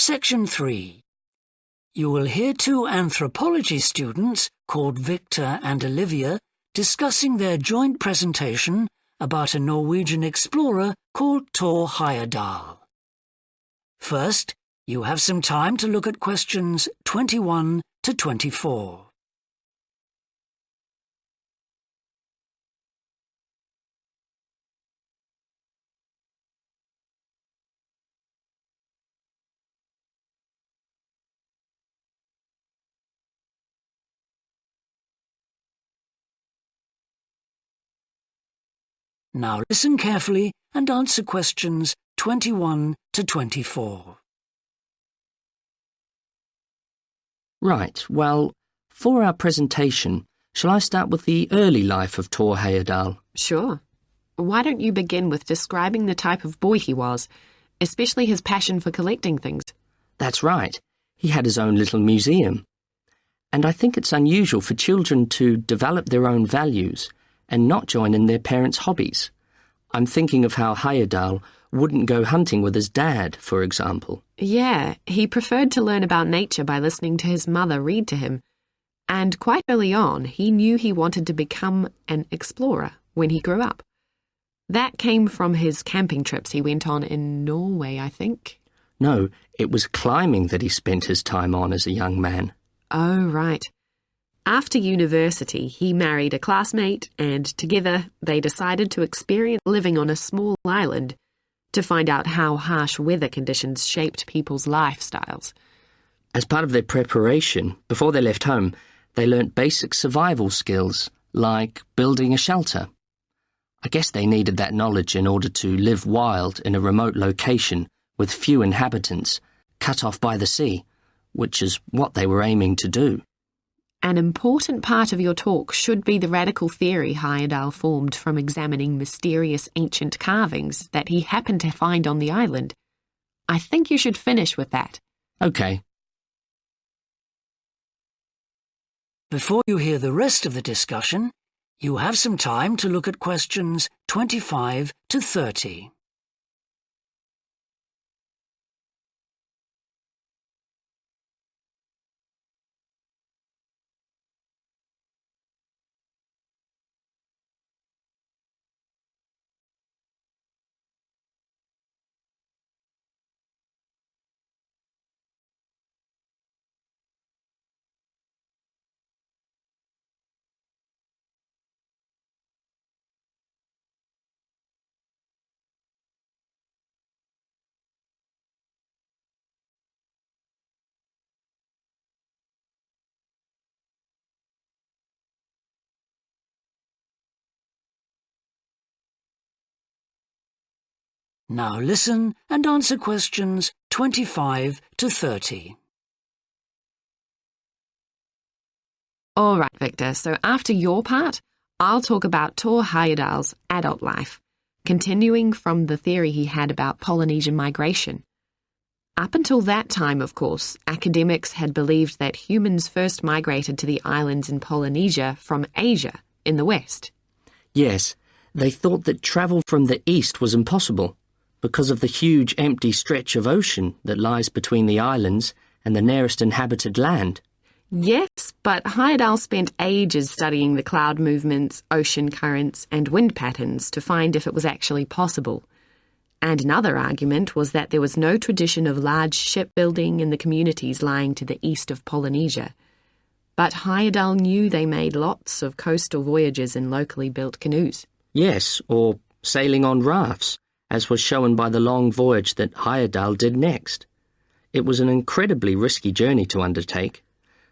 Section 3. You will hear two anthropology students called Victor and Olivia discussing their joint presentation about a Norwegian explorer called Thor Heyerdahl. First, you have some time to look at questions 21 to 24. Now listen carefully and answer questions 21 to 24. Right, well, for our presentation, shall I start with the early life of Thor Heyerdahl? Sure. Why don't you begin with describing the type of boy he was, especially his passion for collecting things? That's right. He had his own little museum. And I think it's unusual for children to develop their own values and not join in their parents' hobbies. I'm thinking of how Heyerdahl wouldn't go hunting with his dad, for example. Yeah, he preferred to learn about nature by listening to his mother read to him. And quite early on, he knew he wanted to become an explorer when he grew up. That came from his camping trips he went on in Norway, I think. No, it was climbing that he spent his time on as a young man. Oh, right. After university, he married a classmate, and together they decided to experience living on a small island to find out how harsh weather conditions shaped people's lifestyles. As part of their preparation, before they left home, they learnt basic survival skills, like building a shelter. I guess they needed that knowledge in order to live wild in a remote location with few inhabitants, cut off by the sea, which is what they were aiming to do. An important part of your talk should be the radical theory Heyerdahl formed from examining mysterious ancient carvings that he happened to find on the island. I think you should finish with that. Okay. Before you hear the rest of the discussion, you have some time to look at questions 25 to 30. Now listen and answer questions 25 to 30. All right, Victor, so after your part, I'll talk about Thor Heyerdahl's adult life, continuing from the theory he had about Polynesian migration. Up until that time, of course, academics had believed that humans first migrated to the islands in Polynesia from Asia in the west. Yes, they thought that travel from the east was impossible because of the huge empty stretch of ocean that lies between the islands and the nearest inhabited land. Yes, but Heyerdahl spent ages studying the cloud movements, ocean currents, and wind patterns to find if it was actually possible. And another argument was that there was no tradition of large shipbuilding in the communities lying to the east of Polynesia. But Heyerdahl knew they made lots of coastal voyages in locally built canoes. Yes, or sailing on rafts, as was shown by the long voyage that Heyerdahl did next. It was an incredibly risky journey to undertake.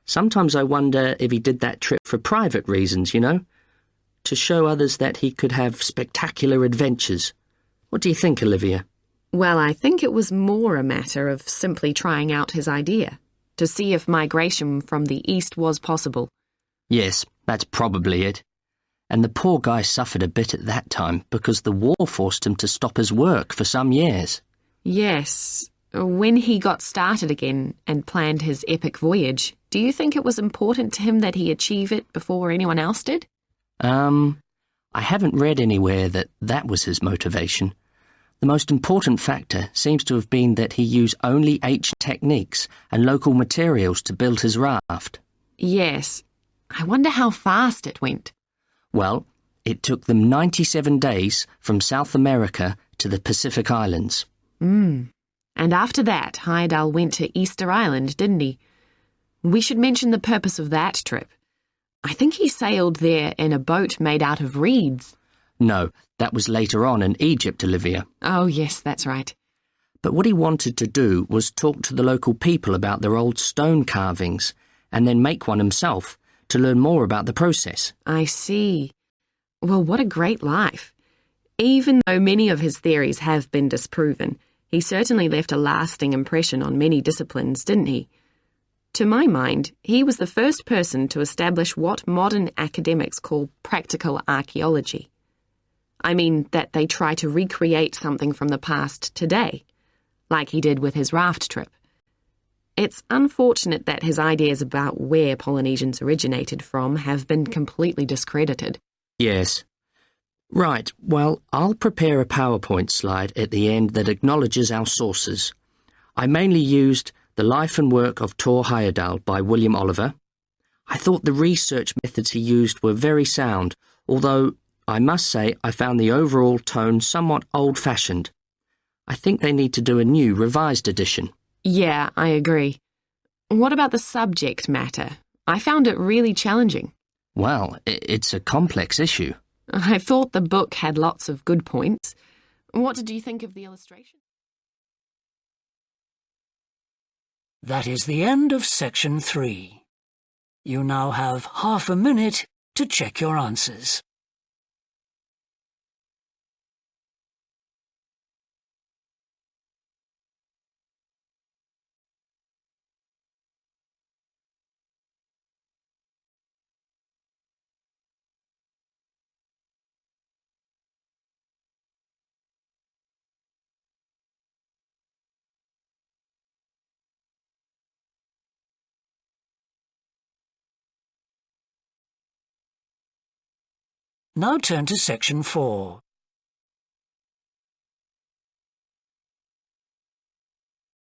Sometimes I wonder if he did that trip for private reasons, to show others that he could have spectacular adventures. What do you think, Olivia? Well, I think it was more a matter of simply trying out his idea, to see if migration from the east was possible. Yes, that's probably it. And the poor guy suffered a bit at that time because the war forced him to stop his work for some years. Yes. When he got started again and planned his epic voyage, do you think it was important to him that he achieve it before anyone else did? I haven't read anywhere that was his motivation. The most important factor seems to have been that he used only ancient techniques and local materials to build his raft. Yes. I wonder how fast it went. Well, it took them 97 days from South America to the Pacific Islands. And after that, Heyerdahl went to Easter Island, didn't he? We should mention the purpose of that trip. I think he sailed there in a boat made out of reeds. No, that was later on in Egypt, Olivia. Oh, yes, that's right. But what he wanted to do was talk to the local people about their old stone carvings and then make one himself to learn more about the process. I see. Well, what a great life. Even though many of his theories have been disproven, he certainly left a lasting impression on many disciplines, didn't he? To my mind, he was the first person to establish what modern academics call practical archaeology. I mean that they try to recreate something from the past today, like he did with his raft trip. It's unfortunate that his ideas about where Polynesians originated from have been completely discredited. Yes. Right, well, I'll prepare a PowerPoint slide at the end that acknowledges our sources. I mainly used The Life and Work of Thor Heyerdahl by William Oliver. I thought the research methods he used were very sound, although I must say I found the overall tone somewhat old-fashioned. I think they need to do a new, revised edition. Yeah, I agree. What about the subject matter? I found it really challenging. Well, it's a complex issue. I thought the book had lots of good points. What did you think of the illustration? That is the end of section 3. You now have half a minute to check your answers. Now turn to section 4.